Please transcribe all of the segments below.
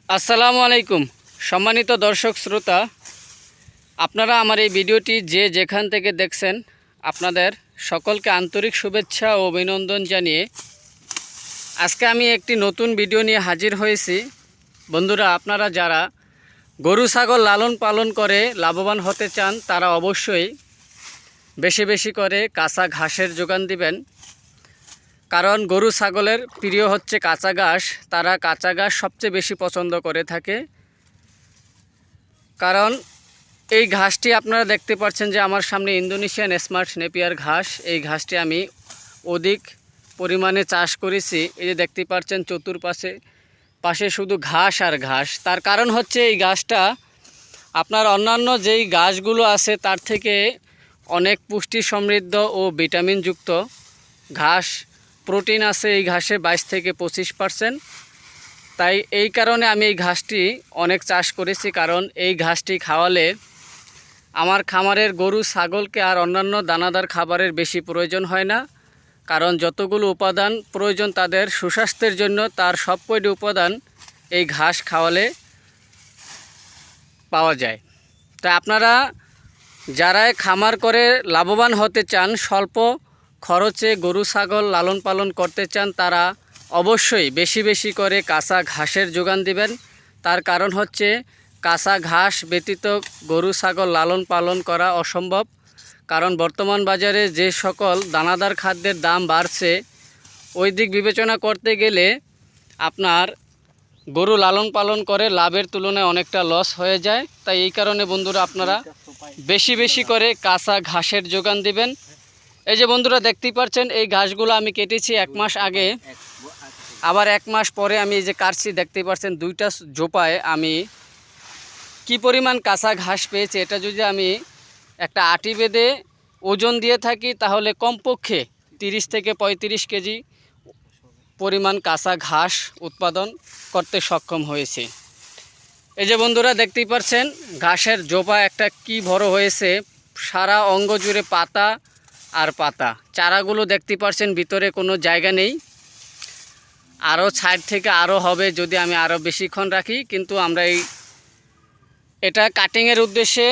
আসসালামু আলাইকুম সম্মানিত দর্শক শ্রোতা, আপনারা আমার এই ভিডিওটি যে যেখান থেকে দেখছেন আপনাদের সকলকে আন্তরিক শুভেচ্ছা ও অভিনন্দন জানিয়ে আজকে আমি একটি নতুন ভিডিও নিয়ে হাজির হয়েছি। বন্ধুরা, আপনারা যারা গরু ছাগল লালন পালন করে লাভবান হতে চান তারা অবশ্যই বেশি বেশি করে কাঁচা ঘাসের যোগান দিবেন। কারণ গরু ছাগলের প্রিয় হচ্ছে কাঁচা ঘাস, তারা কাঁচা ঘাস সবচেয়ে বেশি পছন্দ করে থাকে। কারণ এই ঘাসটি আপনারা দেখতে পাচ্ছেন যে আমার সামনে ইন্দোনেশিয়ান স্মার্ট নেপিয়ার ঘাস, এই ঘাসটি আমি অধিক পরিমাণে চাষ করেছি। এই যে দেখতে পাচ্ছেন পাশে শুধু ঘাস আর ঘাস। তার কারণ হচ্ছে এই ঘাসটা আপনার অন্যান্য যেই ঘাসগুলো আছে তার থেকে অনেক পুষ্টি সমৃদ্ধ ও ভিটামিনযুক্ত ঘাস, প্রোটিন আছে এই ঘাসে 22 থেকে 25%। তাই এই কারণে আমি এই ঘাসটি অনেক চাষ করেছি। কারণ এই ঘাসটি খাওয়ালে আমার খামারের গরু ছাগলকে আর অন্যান্য দানাদার খাবারের বেশি প্রয়োজন হয় না। কারণ যতগুলো উপাদান প্রয়োজন তাদের সুস্বাস্থ্যের জন্য, তার সবকটি উপাদান এই ঘাস খাওয়ালে পাওয়া যায়। তাই আপনারা যারা খামার করে লাভবান হতে চান, স্বল্প খরচে গরু ছাগল লালন পালন করতে চান, তারা অবশ্যই বেশি বেশি করে কাঁচা ঘাসের যোগান দিবেন। তার কারণ হচ্ছে কাঁচা ঘাস ব্যতীত গরু ছাগল লালন পালন করা অসম্ভব। কারণ বর্তমান বাজারে যে সকল দানাদার খাদ্যের দাম বাড়ছে, ওই দিক বিবেচনা করতে গেলে আপনার গরু লালন পালন করে লাভের তুলনায় অনেকটা লস হয়ে যায়। তাই এই কারণে বন্ধুরা আপনারা বেশি বেশি করে কাঁচা ঘাসের যোগান দিবেন। এই যে বন্ধুরা দেখতেই পাচ্ছেন এই ঘাসগুলো আমি কেটেছি 1 মাস আগে, আবার 1 মাস পরে আমি এই যে কাটছি, দেখতেই পাচ্ছেন 2টা জোপায় আমি কি পরিমাণ কাঁচা ঘাস পেয়েছি। এটা যদি আমি একটা আটি বেঁধে ওজন দিয়ে থাকি তাহলে কমপক্ষে 30 থেকে 35 কেজি পরিমাণ কাঁচা ঘাস উৎপাদন করতে সক্ষম হয়েছে। এই যে বন্ধুরা দেখতেই পাচ্ছেন ঘাসের জোপা একটা কি বড় হয়েছে, সারা অঙ্গ জুড়ে পাতা আর পাতা। চারাগুলো দেখতে পাচ্ছেন ভিতরে কোনো জায়গা নেই, আরও সাইড থেকে আরও হবে যদি আমি আরও বেশিক্ষণ রাখি। কিন্তু আমরা এটা কাটিংয়ের উদ্দেশ্যে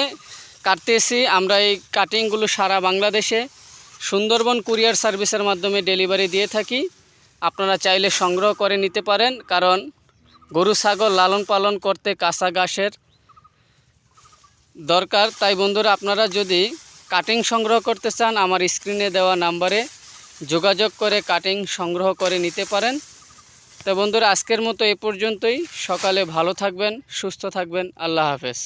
কাটতেছি। আমরা এই কাটিংগুলো সারা বাংলাদেশে সুন্দরবন কুরিয়ার সার্ভিসের মাধ্যমে ডেলিভারি দিয়ে থাকি। আপনারা চাইলে সংগ্রহ করে নিতে পারেন। কারণ গরু ছাগল লালন পালন করতে কাঁচা ঘাসের দরকার। তাই বন্ধুরা আপনারা যদি কাটিং সংগ্রহ করতে চান আমার স্ক্রিনে দেওয়া নাম্বারে যোগাযোগ করে কাটিং সংগ্রহ করে নিতে পারেন। তো বন্ধুরা আজকের মতো এ পর্যন্তই। সকালে ভালো থাকবেন, সুস্থ থাকবেন। আল্লাহ হাফেজ।